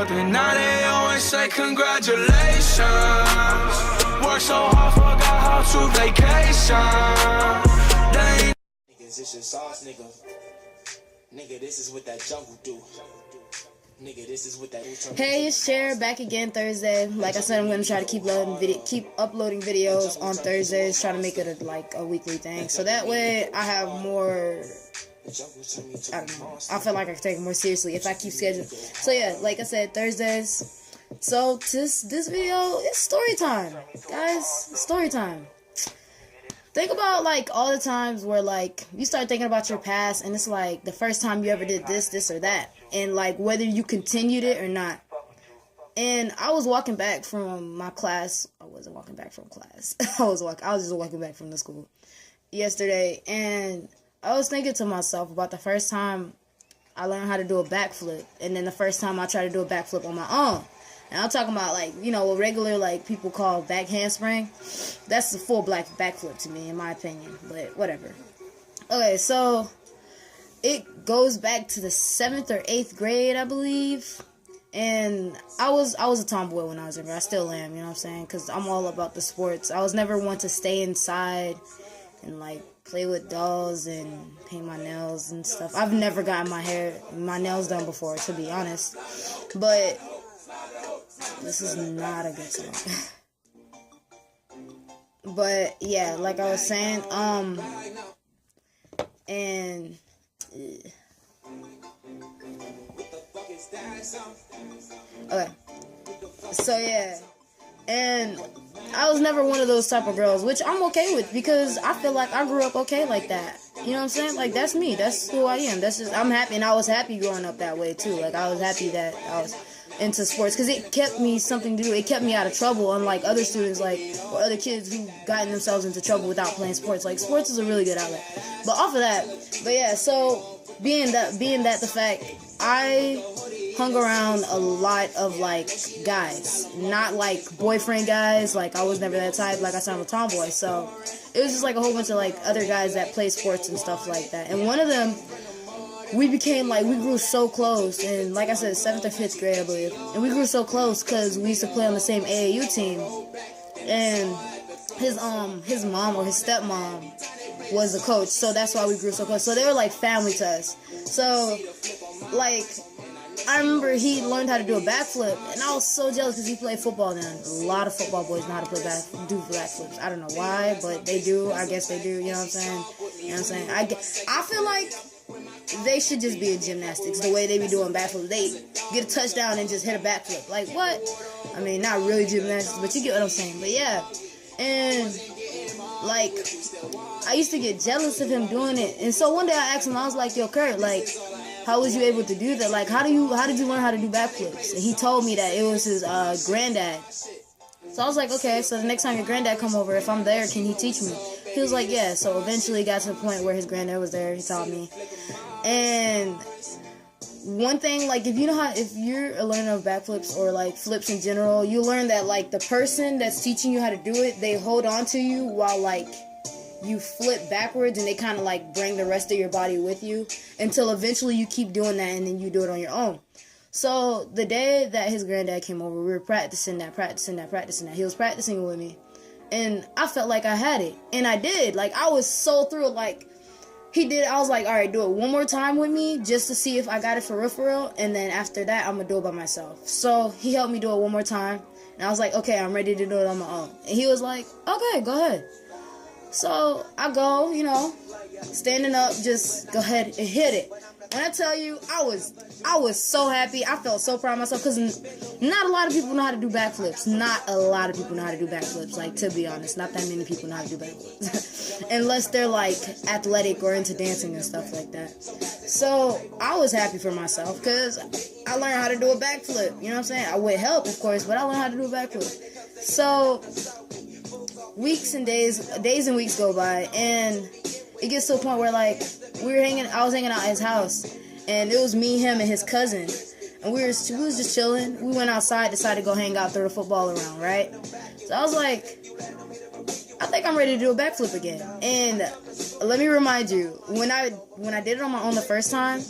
And now they always say congratulations. Work so hard, forgot how to vacation. They Niggas, this your sauce, nigga. Nigga, this is what that jungle do. Nigga, this is what that. Hey, it's Cher, back again Thursday. Like I said, I'm gonna try to keep uploading videos on Thursdays. Try to make it a weekly thing, so that way I have more. I don't know. I feel like I can take it more seriously if I keep scheduling. So yeah, like I said, Thursdays. So this video is story time, guys. Story time. Think about like all the times where like you start thinking about your past, and it's like the first time you ever did this or that, and like whether you continued it or not. And I was walking back from my class. I wasn't walking back from class. I was just walking back from the school yesterday, and I was thinking to myself about the first time I learned how to do a backflip, and then the first time I tried to do a backflip on my own. And I'm talking about, like, you know, what regular, like, people call back handspring. That's the full backflip to me, in my opinion, but whatever. Okay, so it goes back to the 7th or 8th grade, I believe. And I was a tomboy when I was younger. I still am, you know what I'm saying? Because I'm all about the sports. I was never one to stay inside and, like, play with dolls and paint my nails and stuff. I've never gotten my nails done before, to be honest. But this is not a good song. But yeah, like I was saying, and okay, so yeah, and I was never one of those type of girls, which I'm okay with, because I feel like I grew up okay like that. You know what I'm saying? Like, that's me. That's who I am. I'm happy, and I was happy growing up that way too. Like, I was happy that I was into sports, because it kept me something to do. It kept me out of trouble, unlike other students, like, or other kids who gotten themselves into trouble without playing sports. Like, sports is a really good outlet. But off of that, but yeah, so being that the fact, I hung around a lot of, like, guys, not like boyfriend guys. Like, I was never that type. Like I said, I'm a tomboy, so it was just like a whole bunch of like other guys that play sports and stuff like that. And one of them, we grew so close, and like I said, 7th or 5th grade, I believe. And we grew so close because we used to play on the same AAU team. And his mom or his stepmom was the coach, so that's why we grew so close. So they were like family to us. So, like, I remember he learned how to do a backflip, and I was so jealous because he played football then. A lot of football boys know how to do backflips. I don't know why, but they do. I guess they do, you know what I'm saying? You know what I'm saying? I feel like they should just be in gymnastics, the way they be doing backflips. They get a touchdown and just hit a backflip. Like, what? I mean, not really gymnastics, but you get what I'm saying. But yeah, and like, I used to get jealous of him doing it. And so one day I asked him, I was like, yo, Kurt, like, how was you able to do that? Like, how did you learn how to do backflips? And he told me that it was his granddad. So I was like, okay, so the next time your granddad come over, if I'm there, can he teach me? He was like, yeah. So eventually got to the point where his granddad was there. He taught me. And one thing, like, if you're a learner of backflips or like flips in general, you learn that like the person that's teaching you how to do it, they hold on to you while like you flip backwards, and they kind of like bring the rest of your body with you until eventually you keep doing that, and then you do it on your own. So the day that his granddad came over, we were practicing that. He was practicing with me, and I felt like I had it, and I did. Like, I was so thrilled. Like, he did it. I was like, all right, do it one more time with me just to see if I got it for real, and then after that, I'm gonna do it by myself. So he helped me do it one more time, and I was like, okay, I'm ready to do it on my own. And he was like, okay, go ahead. So I go, you know, standing up, just go ahead and hit it. When I tell you, I was so happy. I felt so proud of myself, because not a lot of people know how to do backflips. Not a lot of people know how to do backflips. Like, to be honest, not that many people know how to do backflips. Unless they're, like, athletic or into dancing and stuff like that. So I was happy for myself, because I learned how to do a backflip. You know what I'm saying? I with help, of course, but I learned how to do a backflip. So weeks and days and weeks go by, and it gets to a point where, like, I was hanging out at his house, and it was me, him, and his cousin, and we was just chilling. We went outside, decided to go hang out, throw the football around, right? So I was like, I think I'm ready to do a backflip again. And let me remind you, when I did it on my own the first time,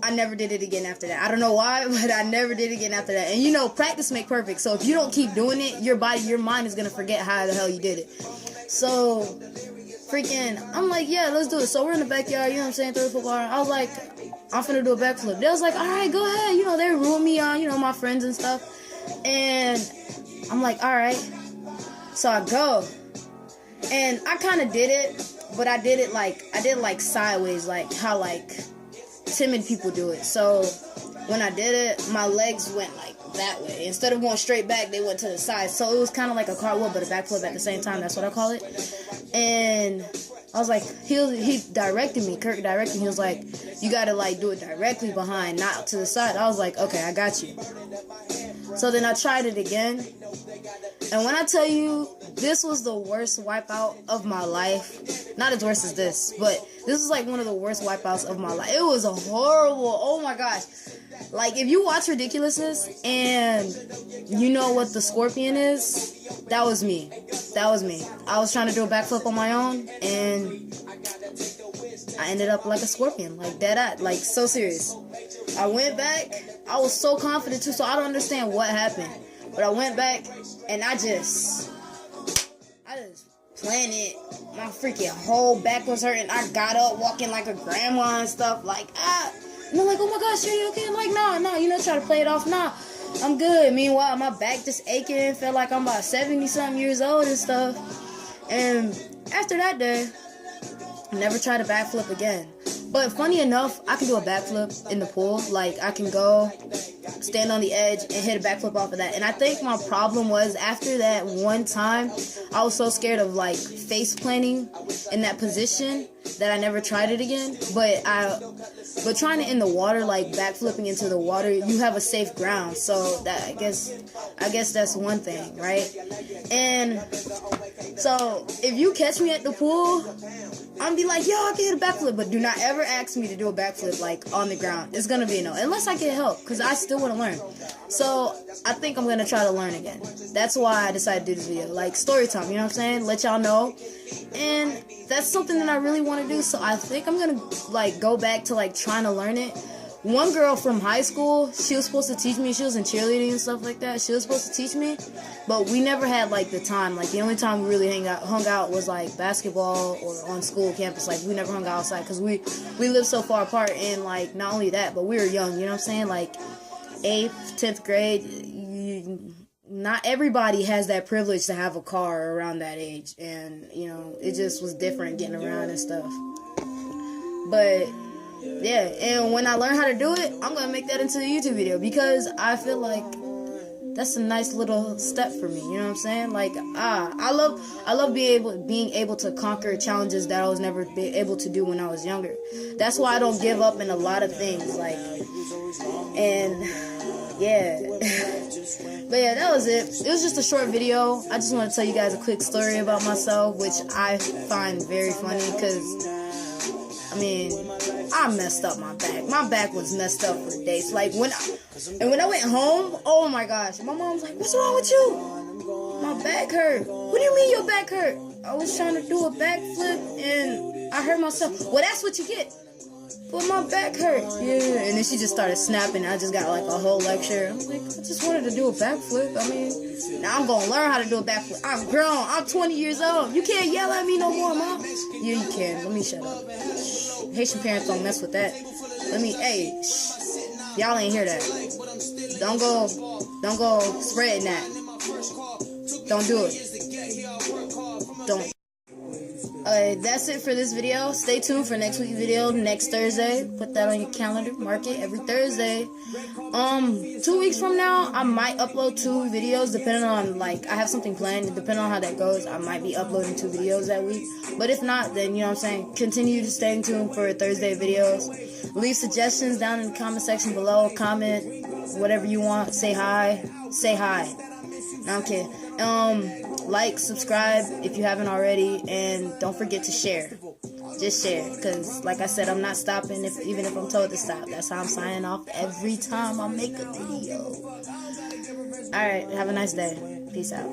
I never did it again after that. I don't know why, but I never did it again after that. And you know, practice make perfect. So if you don't keep doing it, your mind is gonna forget how the hell you did it. So freaking, I'm like, yeah, let's do it. So we're in the backyard, you know what I'm saying, throw the football. I was like, I'm finna do a backflip. They was like, all right, go ahead. You know, they were rooting me on, you know, my friends and stuff. And I'm like, all right. So I go, and I kind of did it, but I did it like sideways, like how like timid people do it. So when I did it, my legs went like that way. Instead of going straight back, they went to the side. So it was kind of like a cartwheel, but a backflip at the same time. That's what I call it. And I was like, he directed me. Kirk directed me. He was like, you gotta like do it directly behind, not to the side. I was like, okay, I got you. So then I tried it again. And when I tell you, this was the worst wipeout of my life. Not as worse as this, but this was like one of the worst wipeouts of my life. It was a horrible, oh my gosh. Like, if you watch Ridiculousness and you know what the scorpion is, that was me. That was me. I was trying to do a backflip on my own, and I ended up like a scorpion, like dead-eyed, like so serious. I went back. I was so confident too, so I don't understand what happened. But I went back, and I just planted. My freaking whole back was hurting. I got up walking like a grandma and stuff, like, and I'm like, oh my gosh, are you okay? I'm like, nah, you know, try to play it off. Nah, I'm good. Meanwhile, my back just aching. Felt like I'm about 70-something years old and stuff. And after that day, I never tried a backflip again. But funny enough, I can do a backflip in the pool. Like, I can go stand on the edge and hit a backflip off of that. And I think my problem was, after that one time, I was so scared of like face planting in that position that I never tried it again. But trying it in the water, like backflipping into the water, you have a safe ground. So that I guess that's one thing, right? And so if you catch me at the pool, I'm be like, yo, I can hit a backflip, but do not ever ask me to do a backflip like on the ground. It's gonna be a no, unless I get help, because I still want to learn. So I think I'm gonna try to learn again. That's why I decided to do this video, like story time, you know what I'm saying? Let y'all know. And that's something that I really want to do, so I think I'm gonna like go back to like trying to learn it. One girl from high school, she was supposed to teach me. She was in cheerleading and stuff like that. She was supposed to teach me, but we never had like the time. Like, the only time we really hung out was like basketball or on school campus. Like, we never hung out outside because we lived so far apart. And like, not only that, but we were young, you know what I'm saying? Like 8th, 10th grade, not everybody has that privilege to have a car around that age. And, you know, it just was different getting around and stuff. But yeah, and when I learn how to do it, I'm gonna make that into a YouTube video, because I feel like that's a nice little step for me, you know what I'm saying? Like, I love being able to conquer challenges that I was never able to do when I was younger. That's why I don't give up in a lot of things, like, and yeah. But yeah, that was it. It was just a short video. I just want to tell you guys a quick story about myself, which I find very funny, because I mean, I messed up my back. My back was messed up for days. Like, when I went home, oh my gosh, my mom was like, what's wrong with you? My back hurt. What do you mean your back hurt? I was trying to do a backflip and I hurt myself. Well, that's what you get. But my back hurt. Yeah. And then she just started snapping. I just got like a whole lecture. I was like, I just wanted to do a backflip. I mean, now I'm going to learn how to do a backflip. I'm grown. I'm 20 years old. You can't yell at me no more, Mom. Yeah, you can. Let me shut up. Haitian parents don't mess with that. Hey, shh. Y'all ain't hear that. Don't go spreading that. Don't do it. Don't. That's it for this video. Stay tuned for next week's video, next Thursday. Put that on your calendar. Mark it every Thursday. 2 weeks from now, I might upload 2 videos, depending on, like, I have something planned. Depending on how that goes, I might be uploading 2 videos that week. But if not, then, you know what I'm saying, continue to stay tuned for Thursday videos. Leave suggestions down in the comment section below. Comment whatever you want. Say hi. Say hi. No, I'm kidding. Like, subscribe if you haven't already, and don't forget to share. Just share, because like I said, I'm not stopping even if I'm told to stop. That's how I'm signing off every time I make a video. Alright, have a nice day. Peace out.